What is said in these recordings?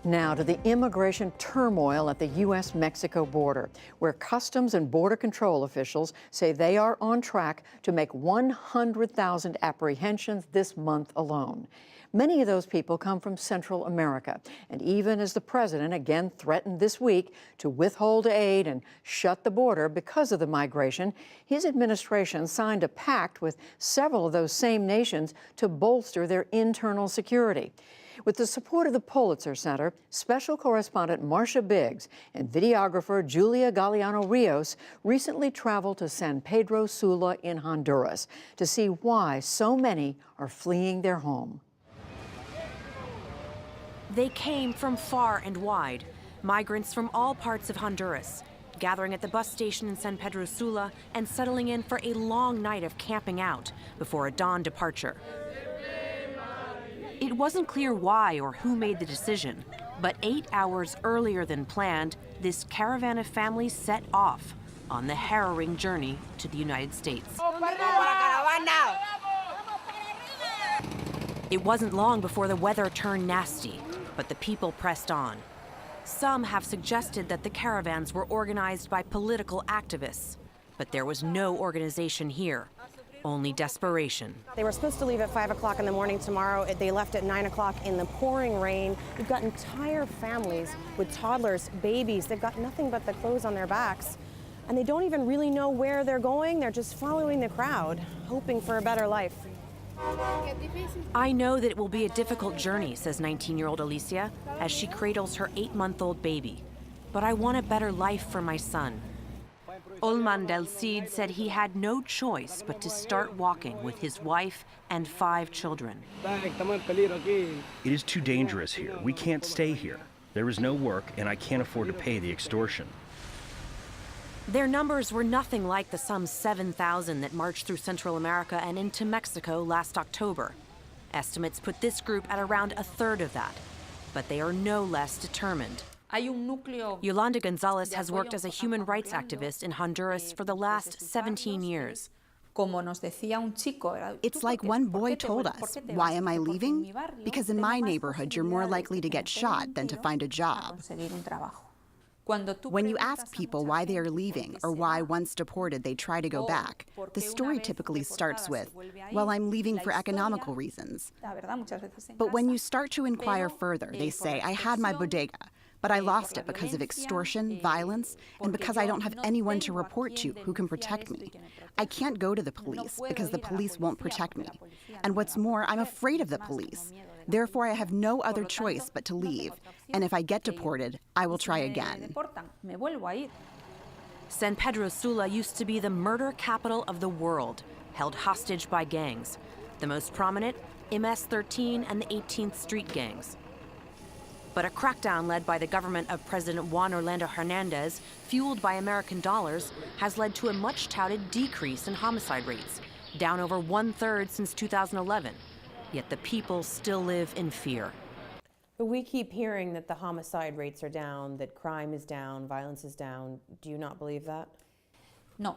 Now to the immigration turmoil at the U.S.-Mexico border, where Customs and Border Control officials say they are on track to make 100,000 apprehensions this month alone. Many of those people come from Central America, and even as the president again threatened this week to withhold aid and shut the border because of the migration, his administration signed a pact with several of those same nations to bolster their internal security. With the support of the Pulitzer Center, special correspondent Marcia Biggs and videographer Julia Galeano-Rios recently traveled to San Pedro Sula in Honduras to see why so many are fleeing their home. They came from far and wide, migrants from all parts of Honduras, gathering at the bus station in San Pedro Sula and settling in for a long night of camping out before a dawn departure. It wasn't clear why or who made the decision, but 8 hours earlier than planned, this caravan of families set off on the harrowing journey to the United States. It wasn't long before the weather turned nasty, but the people pressed on. Some have suggested that the caravans were organized by political activists, but there was no organization here. Only desperation. They were supposed to leave at 5 o'clock in the morning tomorrow. They left at 9 o'clock in the pouring rain. We've got entire families with toddlers, babies. They've got nothing but the clothes on their backs. And they don't even really know where they're going. They're just following the crowd, hoping for a better life. I know that it will be a difficult journey, says 19-year-old Alicia, as she cradles her 8-month-old baby. But I want a better life for my son. Olman Del Cid said he had no choice but to start walking with his wife and 5 children. It is too dangerous here. We can't stay here. There is no work, and I can't afford to pay the extortion. Their numbers were nothing like the some 7,000 that marched through Central America and into Mexico last October. Estimates put this group at around a third of that, but they are no less determined. Yolanda Gonzalez has worked as a human rights activist in Honduras for the last 17 years. It's like one boy told us, why am I leaving? Because in my neighborhood, you're more likely to get shot than to find a job. When you ask people why they are leaving or why once deported they try to go back, the story typically starts with, well, I'm leaving for economical reasons. But when you start to inquire further, they say, I had my bodega, but I lost it because of extortion, violence, and because I don't have anyone to report to who can protect me. I can't go to the police because the police won't protect me. And what's more, I'm afraid of the police. Therefore, I have no other choice but to leave. And if I get deported, I will try again. San Pedro Sula used to be the murder capital of the world, held hostage by gangs. The most prominent, MS-13 and the 18th Street gangs. But a crackdown led by the government of President Juan Orlando Hernandez, fueled by American dollars, has led to a much-touted decrease in homicide rates, down over 1/3 since 2011. Yet the people still live in fear. But we keep hearing that the homicide rates are down, that crime is down, violence is down. Do you not believe that? No.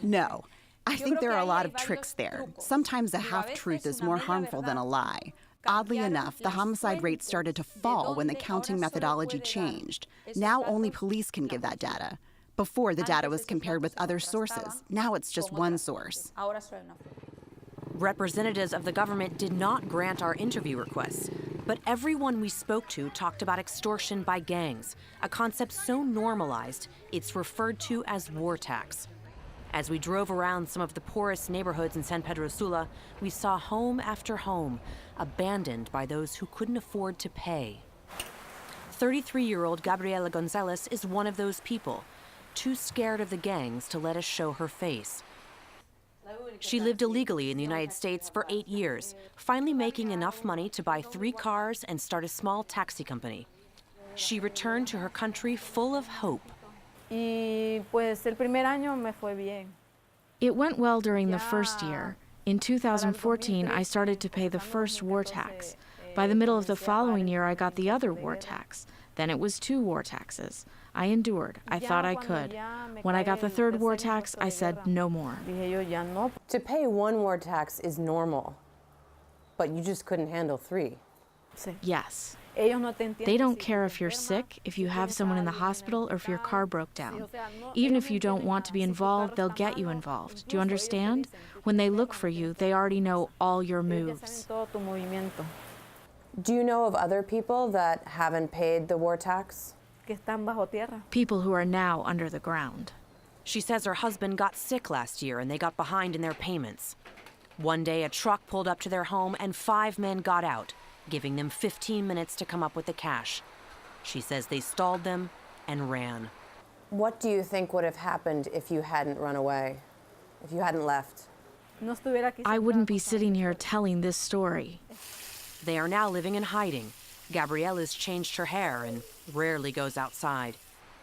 No. I think there are a lot of tricks there. Sometimes a half-truth is more harmful than a lie. Oddly enough, the homicide rate started to fall when the counting methodology changed. Now only police can give that data. Before, the data was compared with other sources. Now it's just one source. Representatives of the government did not grant our interview requests, but everyone we spoke to talked about extortion by gangs, a concept so normalized it's referred to as war tax. As we drove around some of the poorest neighborhoods in San Pedro Sula, we saw home after home abandoned by those who couldn't afford to pay. 33-year-old Gabriela Gonzalez is one of those people, too scared of the gangs to let us show her face. She lived illegally in the United States for 8 years, finally making enough money to buy 3 cars and start a small taxi company. She returned to her country full of hope. It went well during the first year. In 2014, I started to pay the first war tax. By the middle of the following year, I got the other war tax. Then it was 2 war taxes. I endured. I thought I could. When I got the 3rd war tax, I said no more. To pay 1 war tax is normal, but you just couldn't handle 3. Yes. They don't care if you're sick, if you have someone in the hospital, or if your car broke down. Even if you don't want to be involved, they'll get you involved. Do you understand? When they look for you, they already know all your moves. Do you know of other people that haven't paid the war tax? People who are now under the ground. She says her husband got sick last year and they got behind in their payments. One day, a truck pulled up to their home and 5 men got out, giving them 15 minutes to come up with the cash. She says they stalled them and ran. What do you think would have happened if you hadn't run away, if you hadn't left? I wouldn't be sitting here telling this story. They are now living in hiding. Gabriella's changed her hair and rarely goes outside.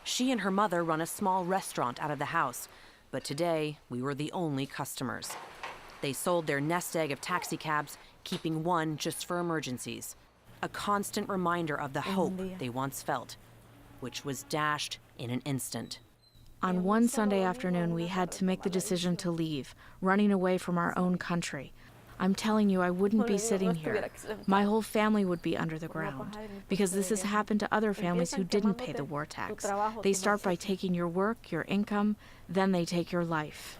She and her mother run a small restaurant out of the house, but today we were the only customers. They sold their nest egg of taxi cabs, keeping one just for emergencies. A constant reminder of the hope they once felt, which was dashed in an instant. On one Sunday afternoon, we had to make the decision to leave, running away from our own country. I'm telling you, I wouldn't be sitting here. My whole family would be under the ground, because this has happened to other families who didn't pay the war tax. They start by taking your work, your income, then they take your life.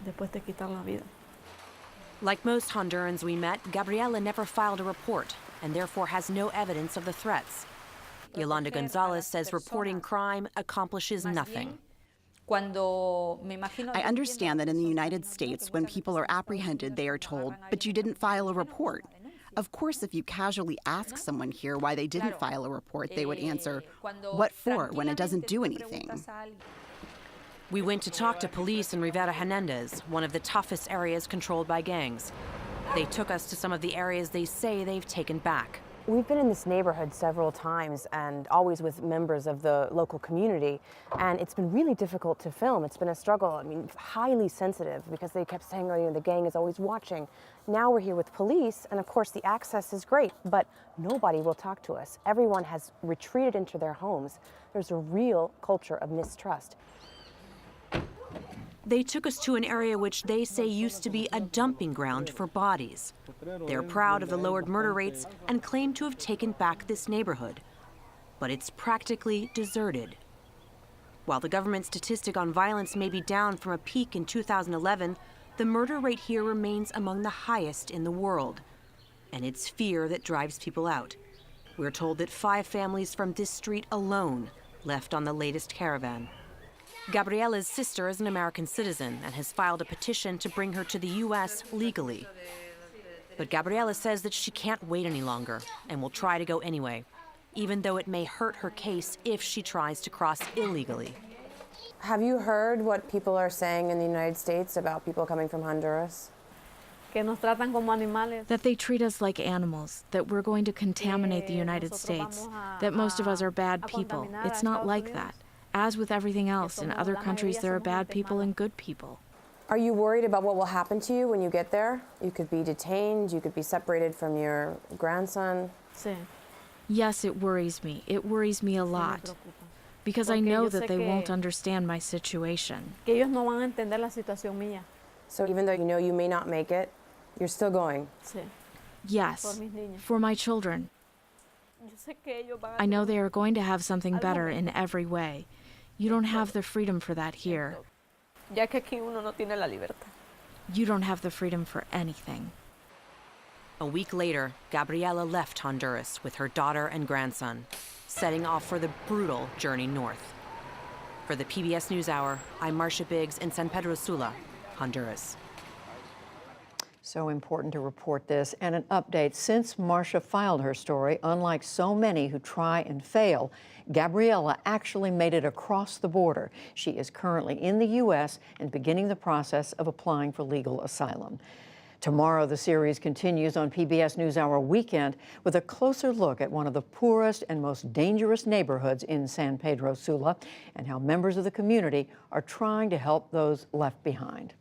Like most Hondurans we met, Gabriela never filed a report and therefore has no evidence of the threats. Yolanda Gonzalez says reporting crime accomplishes nothing. I understand that in the United States, when people are apprehended, they are told, but you didn't file a report. Of course, if you casually ask someone here why they didn't file a report, they would answer, what for, when it doesn't do anything? We went to talk to police in Rivera Hernandez, one of the toughest areas controlled by gangs. They took us to some of the areas they say they've taken back. We've been in this neighborhood several times and always with members of the local community, and it's been really difficult to film. It's been a struggle, I mean, highly sensitive, because they kept saying, oh, you know, the gang is always watching. Now we're here with police, and of course the access is great, but nobody will talk to us. Everyone has retreated into their homes. There's a real culture of mistrust. They took us to an area which they say used to be a dumping ground for bodies. They're proud of the lowered murder rates and claim to have taken back this neighborhood. But it's practically deserted. While the government statistic on violence may be down from a peak in 2011, the murder rate here remains among the highest in the world. And it's fear that drives people out. We're told that 5 families from this street alone left on the latest caravan. Gabriela's sister is an American citizen and has filed a petition to bring her to the U.S. legally. But Gabriela says that she can't wait any longer and will try to go anyway, even though it may hurt her case if she tries to cross illegally. Have you heard what people are saying in the United States about people coming from Honduras? That they treat us like animals, that we're going to contaminate the United States, that most of us are bad people. It's not like that. As with everything else, in other countries there are bad people and good people. Are you worried about what will happen to you when you get there? You could be detained, you could be separated from your grandson. Yes, it worries me. It worries me a lot. Because I know that they won't understand my situation. So even though you know you may not make it, you're still going? Yes, for my children. I know they are going to have something better in every way. You don't have the freedom for that here. You don't have the freedom for anything. A week later, Gabriela left Honduras with her daughter and grandson, setting off for the brutal journey north. For the PBS NewsHour, I'm Marcia Biggs in San Pedro Sula, Honduras. So important to report this. And an update: since Marcia filed her story, unlike so many who try and fail, Gabriela actually made it across the border. She is currently in the U.S. and beginning the process of applying for legal asylum. Tomorrow, the series continues on PBS NewsHour Weekend with a closer look at one of the poorest and most dangerous neighborhoods in San Pedro Sula and how members of the community are trying to help those left behind.